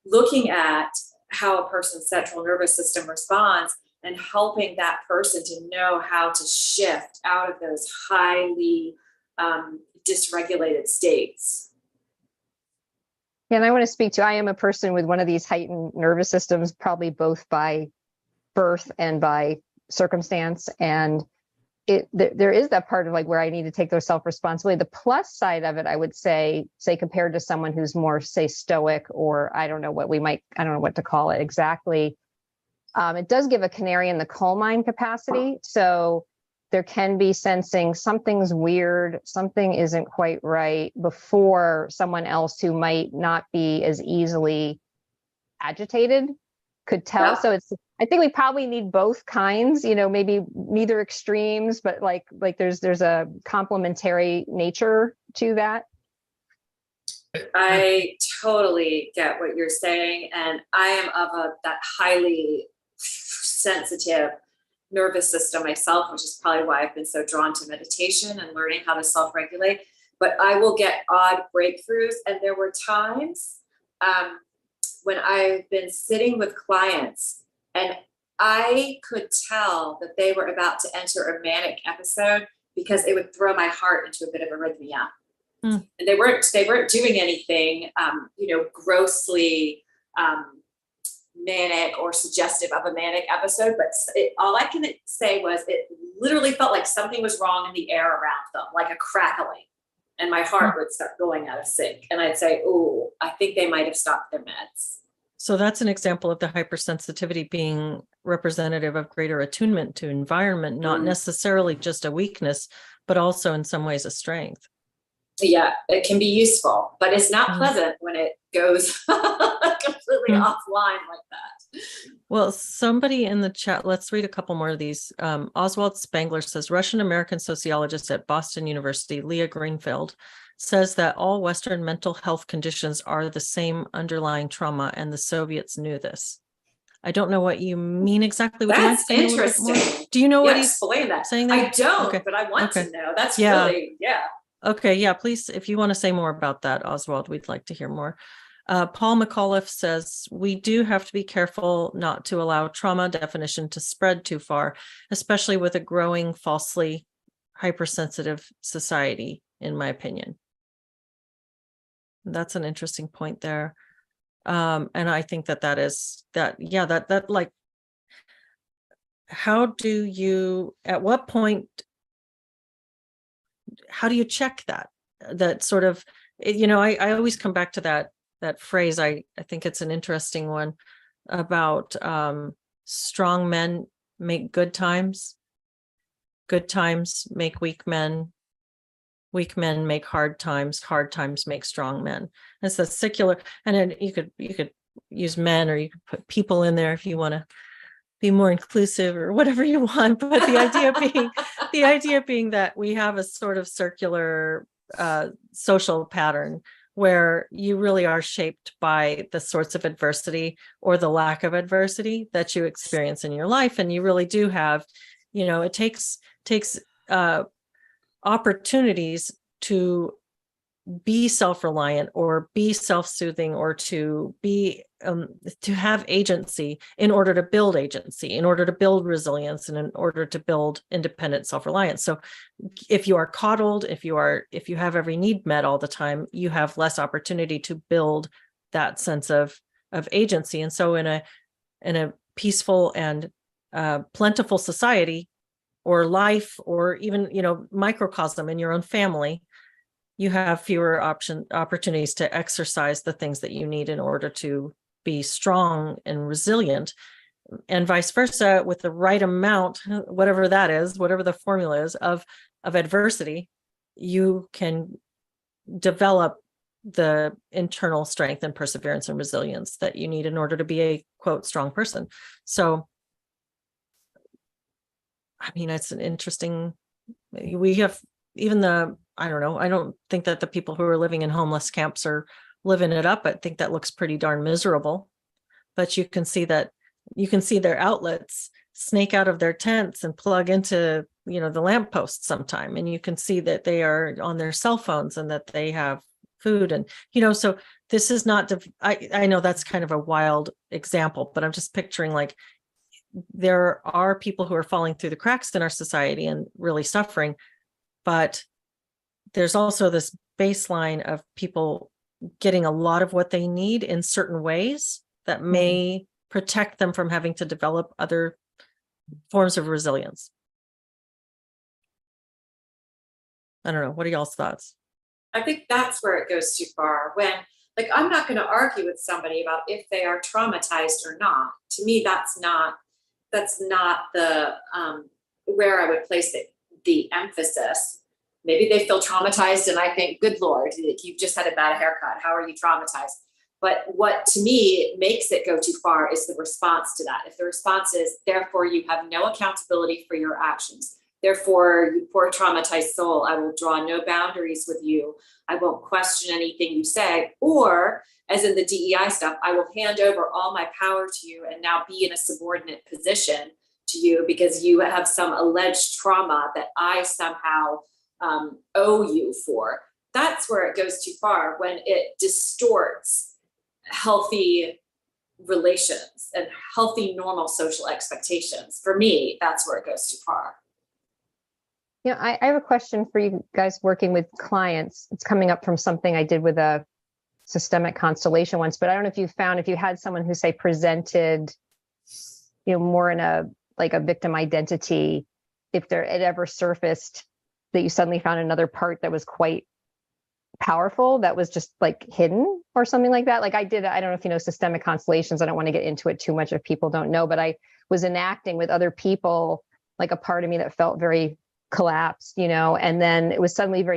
looking at how a person's central nervous system responds and helping that person to know how to shift out of those highly dysregulated states. And I want to speak to, I am a person with one of these heightened nervous systems, probably both by birth and by circumstance. And there is that part of like where I need to take those self-responsibility. The plus side of it, I would say compared to someone who's more, say, stoic, or I don't know what to call it exactly. It does give a canary in the coal mine capacity. So there can be sensing something's weird, something isn't quite right before someone else who might not be as easily agitated could tell. Yeah. So I think we probably need both kinds, maybe neither extremes, but like there's a complementary nature to that. I totally get what you're saying. And I am of that highly sensitive nervous system myself, which is probably why I've been so drawn to meditation and learning how to self-regulate. But I will get odd breakthroughs. And there were times when I've been sitting with clients and I could tell that they were about to enter a manic episode because it would throw my heart into a bit of arrhythmia. And they weren't doing anything, grossly manic or suggestive of a manic episode, but all I can say was it literally felt like something was wrong in the air around them, like a crackling, and my heart would start going out of sync. And I'd say, "Oh, I think they might have stopped their meds." So that's an example of the hypersensitivity being representative of greater attunement to environment, not necessarily just a weakness, but also in some ways a strength. Yeah, it can be useful, but it's not pleasant when it goes completely offline like that. Well, somebody in the chat, let's read a couple more of these. Oswald Spangler says, Russian-American sociologist at Boston University, Leah Greenfield, says that all Western mental health conditions are the same underlying trauma, and the Soviets knew this. I don't know what you mean exactly. Would That's you mind saying a little bit more? interesting. Do you know what he's explain that? saying there? I don't, Okay. but I want Okay. to know. That's Yeah. really, yeah. Okay, yeah, please, if you want to say more about that, Oswald, we'd like to hear more. Paul McAuliffe says, we do have to be careful not to allow trauma definition to spread too far, especially with a growing falsely hypersensitive society, in my opinion. That's an interesting point there. And I think that like, how do you, at what point, how do you check that sort of, I always come back to that phrase. I think it's an interesting one about strong men make good times make weak men make hard times make strong men. It's a secular, and then you could use men, or you could put people in there if you want to be more inclusive or whatever you want. But the idea being that we have a sort of circular social pattern where you really are shaped by the sorts of adversity or the lack of adversity that you experience in your life. And you really do have, it takes opportunities to be self-reliant or be self-soothing or to be to have agency in order to build agency, in order to build resilience, and in order to build independent self-reliance. So if you are coddled, if you have every need met all the time, you have less opportunity to build that sense of agency. And so in a peaceful and plentiful society or life, or even microcosm in your own family, you have fewer opportunities to exercise the things that you need in order to be strong and resilient, and vice versa. With the right amount, whatever that is, whatever the formula is of adversity, you can develop the internal strength and perseverance and resilience that you need in order to be a, quote, strong person. So, I mean, it's an interesting, we have even I don't think that the people who are living in homeless camps are living it up. I think that looks pretty darn miserable, but you can see that you can see their outlets snake out of their tents and plug into, the lamppost sometime. And you can see that they are on their cell phones and that they have food. And, so this is not, I know that's kind of a wild example, but I'm just picturing like, there are people who are falling through the cracks in our society and really suffering, but there's also this baseline of people getting a lot of what they need in certain ways that may protect them from having to develop other forms of resilience. I don't know. What are y'all's thoughts? I think that's where it goes too far. When, like, I'm not going to argue with somebody about if they are traumatized or not. To me, that's not the where I would place the emphasis. Maybe they feel traumatized and I think, good Lord, you've just had a bad haircut. How are you traumatized? But what to me makes it go too far is the response to that. If the response is, therefore, you have no accountability for your actions. Therefore, you poor traumatized soul, I will draw no boundaries with you. I won't question anything you say. Or, as in the DEI stuff, I will hand over all my power to you and now be in a subordinate position to you because you have some alleged trauma that I somehow owe you for. That's where it goes too far, when it distorts healthy relations and healthy, normal social expectations. For me, that's where it goes too far. I have a question for you guys working with clients. It's coming up from something I did with a systemic constellation once, but I don't know if you found, if you had someone who say presented, more in a victim identity, if it ever surfaced that you suddenly found another part that was quite powerful, that was just like hidden or something like that. Like I don't know if you know systemic constellations. I don't want to get into it too much if people don't know, but I was enacting with other people, like a part of me that felt very collapsed, and then it was suddenly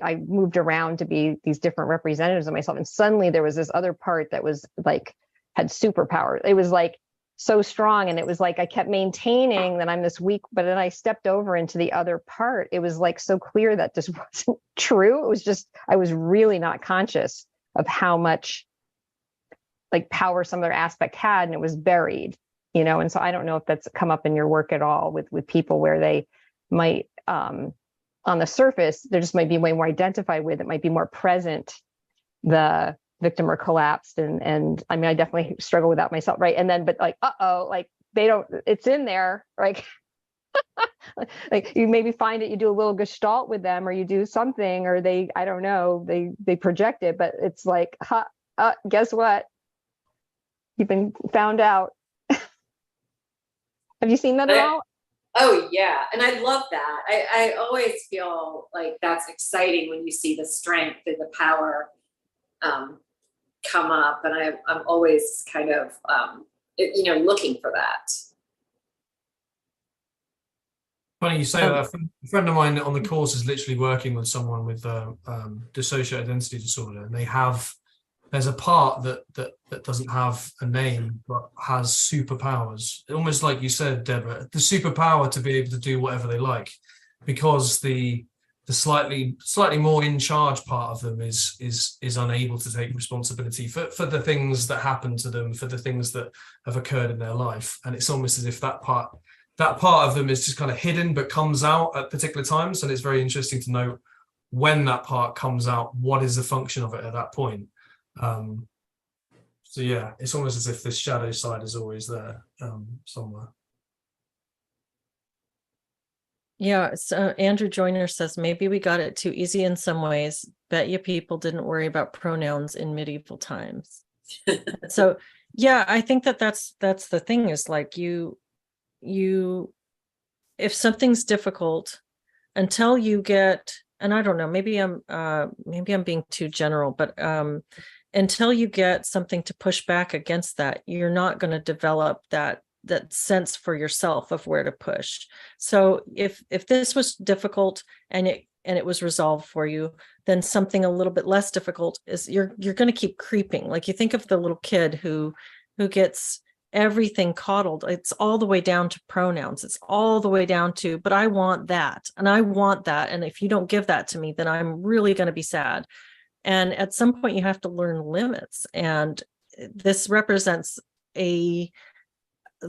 I moved around to be these different representatives of myself. And suddenly there was this other part that was like, had superpower. It was like so strong. And it was like, I kept maintaining that I'm this weak, but then I stepped over into the other part. It was like so clear that this wasn't true. It was just, I was really not conscious of how much like power some other aspect had, and it was buried, and so I don't know if that's come up in your work at all with people where they might, on the surface, there just might be way more identified with, it might be more present, the victim or collapsed. And I mean, I definitely struggle with that myself. Right. And then, but like, like they don't, it's in there, right? Like you maybe find it, you do a little gestalt with them, or you do something, or I don't know, they project it, but it's like, guess what? You've been found out. Have you seen that at all? Oh yeah. And I love that. I always feel like that's exciting when you see the strength and the power come up. And I'm always kind of, looking for that. Funny you say that. A friend of mine on the course is literally working with someone with dissociative identity disorder, and there's a part that doesn't have a name but has superpowers. Almost like you said, Deborah, the superpower to be able to do whatever they like, because the slightly more in charge part of them is unable to take responsibility for the things that happen to them, for the things that have occurred in their life. And it's almost as if that part of them is just kind of hidden but comes out at particular times. And it's very interesting to note when that part comes out, what is the function of it at that point. So yeah, it's almost as if this shadow side is always there somewhere. Yeah, so Andrew Joyner says maybe we got it too easy in some ways. Bet you people didn't worry about pronouns in medieval times. So yeah, I think that's the thing, is like you if something's difficult, until you get, and I don't know, maybe I'm being too general, but until you get something to push back against that, you're not going to develop that sense for yourself of where to push. So if this was difficult and it was resolved for you, then something a little bit less difficult is you're going to keep creeping. Like you think of the little kid who gets everything coddled. It's all the way down to pronouns. It's all the way down to, but I want that and I want that. And if you don't give that to me, then I'm really going to be sad. And at some point you have to learn limits. And this represents a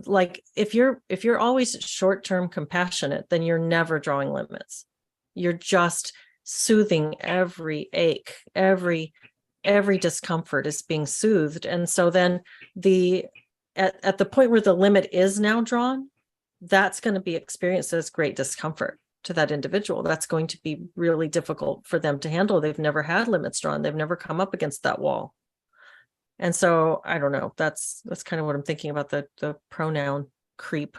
like if you're always short-term compassionate, then you're never drawing limits. You're just soothing every ache, every discomfort is being soothed. And so then at the point where the limit is now drawn, that's going to be experienced as great discomfort to that individual. That's going to be really difficult for them to handle. They've never had limits drawn. They've never come up against that wall. And so I don't know, that's kind of what I'm thinking about the pronoun creep.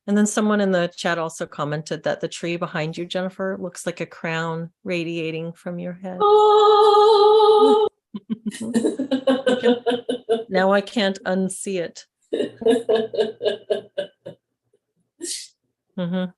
And then someone in the chat also commented that the tree behind you, Jennifer, looks like a crown radiating from your head. Oh. Now I can't unsee it. Mm-hmm.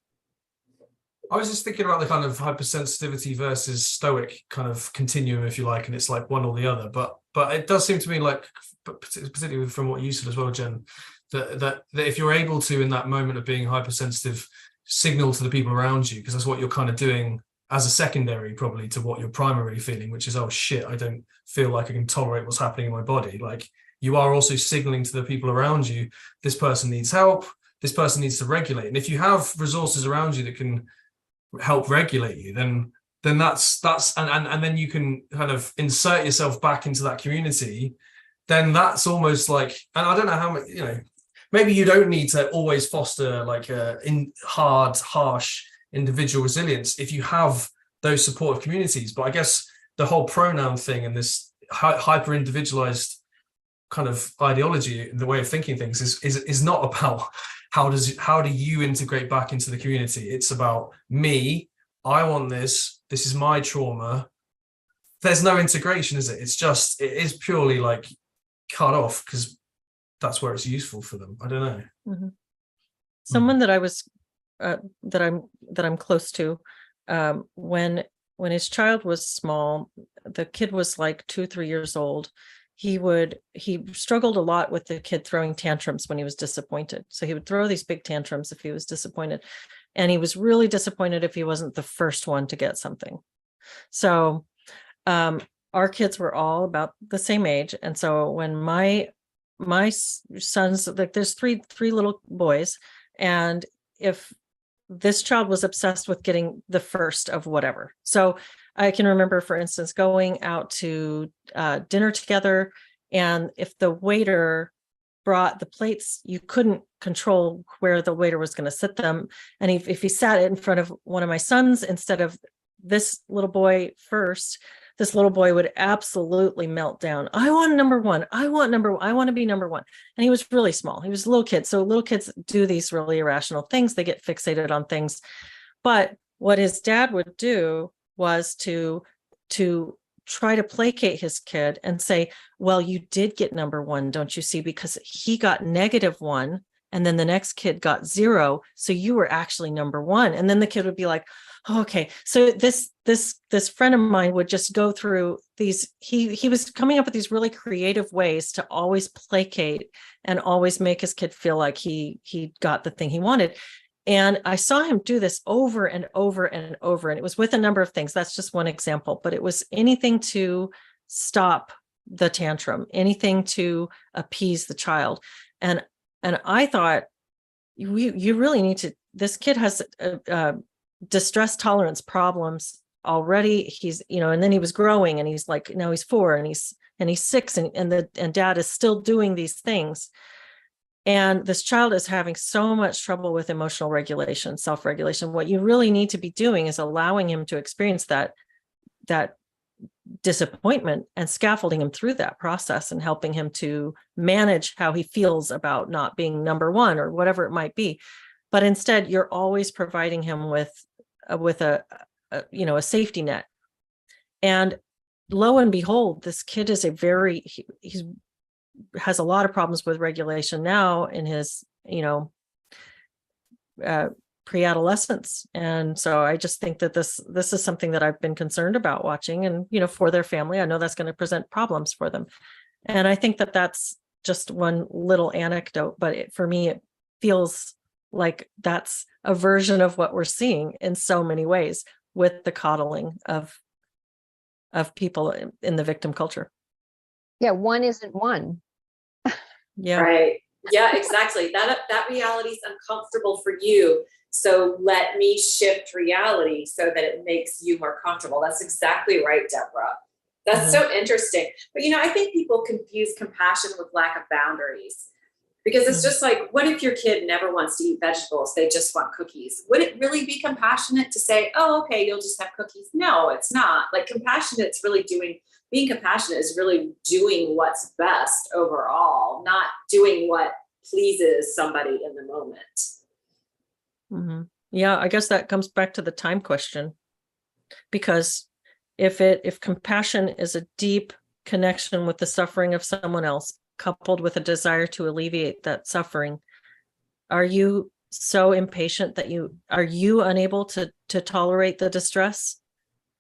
I was just thinking about the kind of hypersensitivity versus stoic kind of continuum, if you like, and it's like one or the other. But it does seem to me like, particularly from what you said as well, Jen, that if you're able to, in that moment of being hypersensitive, signal to the people around you, because that's what you're kind of doing as a secondary probably to what you're primarily feeling, which is, oh shit, I don't feel like I can tolerate what's happening in my body. Like, you are also signaling to the people around you, this person needs help, this person needs to regulate. And if you have resources around you that can help regulate you, then that's and then you can kind of insert yourself back into that community. Then that's almost like, and I don't know how much, maybe you don't need to always foster like a harsh individual resilience if you have those supportive communities. But I guess the whole pronoun thing and this hyper individualized kind of ideology, the way of thinking things is not about how do you integrate back into the community. It's about me. I want this. This is my trauma. There's no integration, is it? It is purely like cut off because that's where it's useful for them. I don't know. Mm-hmm. Someone that I was that I'm close to, when his child was small, the kid was like 2-3 years old. He struggled a lot with the kid throwing tantrums when he was disappointed. So he would throw these big tantrums if he was disappointed. And he was really disappointed if he wasn't the first one to get something. So our kids were all about the same age. And so when my sons, like there's three little boys, and if this child was obsessed with getting the first of whatever. So I can remember, for instance, going out to dinner together, and if the waiter brought the plates, you couldn't control where the waiter was going to sit them. And if he sat it in front of one of my sons instead of this little boy first, this little boy would absolutely melt down. I want number one. I want to be number one. And he was really small. He was a little kid. So little kids do these really irrational things. They get fixated on things. But what his dad would do was to try to placate his kid and say, well, you did get number one, don't you see? Because he got -1, and then the next kid got 0. So you were actually number one. And then the kid would be like, oh, okay. So this friend of mine would just go through these, he was coming up with these really creative ways to always placate and always make his kid feel like he got the thing he wanted. And I saw him do this over and over and over. And it was with a number of things. That's just one example, but it was anything to stop the tantrum, anything to appease the child. And I thought, you really need to, this kid has distress tolerance problems already. He's, and then he was growing, and he's like, now he's 4 and he's 6, and dad is still doing these things. And this child is having so much trouble with emotional regulation, self-regulation. What you really need to be doing is allowing him to experience that disappointment and scaffolding him through that process and helping him to manage how he feels about not being number one or whatever it might be. But instead, you're always providing him with a safety net. And lo and behold, this kid is he's has a lot of problems with regulation now in his, pre-adolescence. And so I just think that this is something that I've been concerned about watching, and, for their family, I know that's going to present problems for them. And I think that that's just one little anecdote, but for me, it feels like that's a version of what we're seeing in so many ways with the coddling of people in the victim culture. Yeah, one isn't one. Yeah. Right. Yeah, exactly. That reality is uncomfortable for you. So let me shift reality so that it makes you more comfortable. That's exactly right, Deborah. That's so interesting. But I think people confuse compassion with lack of boundaries. Because it's just like, what if your kid never wants to eat vegetables? They just want cookies. Would it really be compassionate to say, oh, okay, you'll just have cookies? No, it's not. Like compassionate's really being compassionate is really doing what's best overall, not doing what pleases somebody in the moment. Mm-hmm. Yeah, I guess that comes back to the time question. Because if compassion is a deep connection with the suffering of someone else, coupled with a desire to alleviate that suffering, are you so impatient that are you unable to tolerate the distress?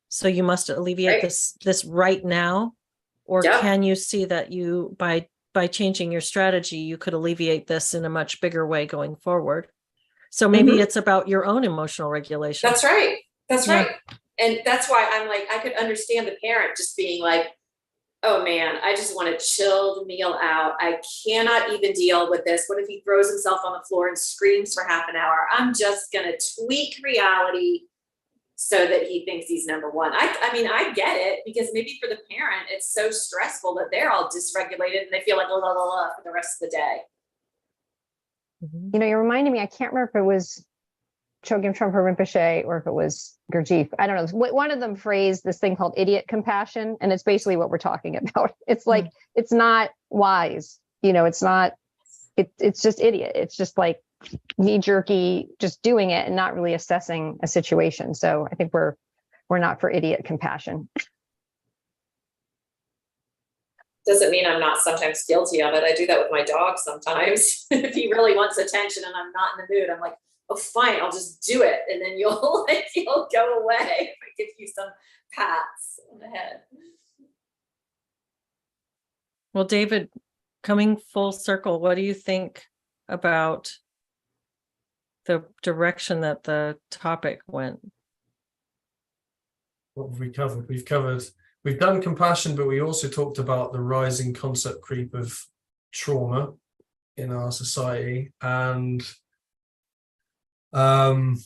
So you must alleviate this right now? Or can you see that you, by changing your strategy, you could alleviate this in a much bigger way going forward? So maybe it's about your own emotional regulation. That's right. That's right. And that's why I'm like, I could understand the parent just being like, oh man, I just want a chilled meal out. I cannot even deal with this. What if he throws himself on the floor and screams for half an hour? I'm just going to tweak reality so that he thinks he's number one. I mean, I get it, because maybe for the parent, it's so stressful that they're all dysregulated and they feel like la la la for the rest of the day. You're reminding me, I can't remember if it was Chogyam Trungpa Rinpoche or if it was Gurdjieff. I don't know. One of them phrased this thing called idiot compassion. And it's basically what we're talking about. It's like, it's not wise. It's not, it's just idiot. It's just like knee jerky, just doing it and not really assessing a situation. So I think we're not for idiot compassion. Doesn't mean I'm not sometimes guilty of it. I do that with my dog sometimes. If he really wants attention and I'm not in the mood, I'm like, oh, fine, I'll just do it. And then you'll go away if I give you some pats on the head. Well, David, coming full circle, what do you think about the direction that the topic went? What have we covered? We've done compassion, but we also talked about the rising concept creep of trauma in our society. And I'm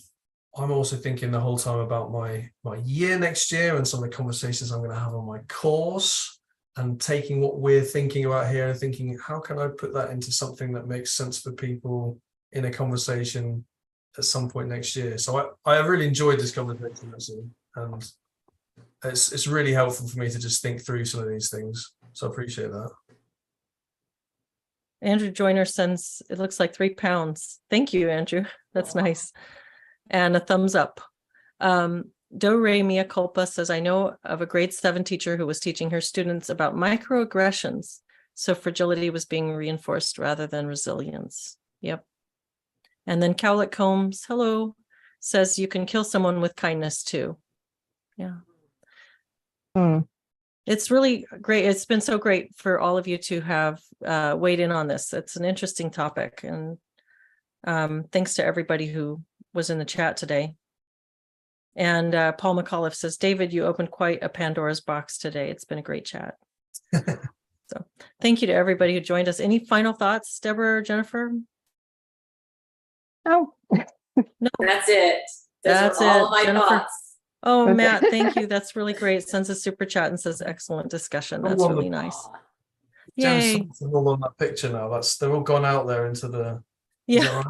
also thinking the whole time about my year next year and some of the conversations I'm going to have on my course, and taking what we're thinking about here and thinking, how can I put that into something that makes sense for people in a conversation at some point next year? So I really enjoyed this conversation, actually, and it's really helpful for me to just think through some of these things. So I appreciate that. Andrew Joyner sends, it looks like 3 pounds. Thank you, Andrew. That's nice. And a thumbs up. Do Re Mia Culpa says, I know of a grade 7 teacher who was teaching her students about microaggressions. So fragility was being reinforced rather than resilience. Yep. And then Cowlick Combs, hello, says you can kill someone with kindness too. Yeah. It's really great. It's been so great for all of you to have weighed in on this. It's an interesting topic. And thanks to everybody who was in the chat today. And Paul McAuliffe says, David, you opened quite a Pandora's box today. It's been a great chat. So thank you to everybody who joined us. Any final thoughts, Deborah or Jennifer? No. No. That's it. That's all my Jennifer. thoughts. Oh, Okay. Matt, thank you. That's really great. Sends a super chat and says, excellent discussion. That's really nice. Yay. All on that picture now. They're all gone out there into the. Yeah.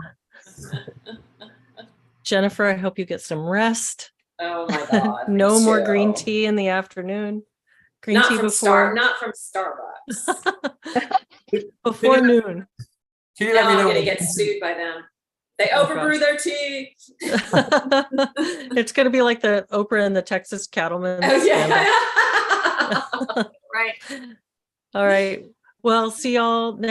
Jennifer, I hope you get some rest. Oh my God. No more green tea in the afternoon. Green Not tea from before not from Starbucks. before noon. Can you let me I'm know? gonna get sued by them. They overbrew their tea. It's gonna be like the Oprah and the Texas cattlemen. Oh, yeah. Right. All right. Well, see y'all next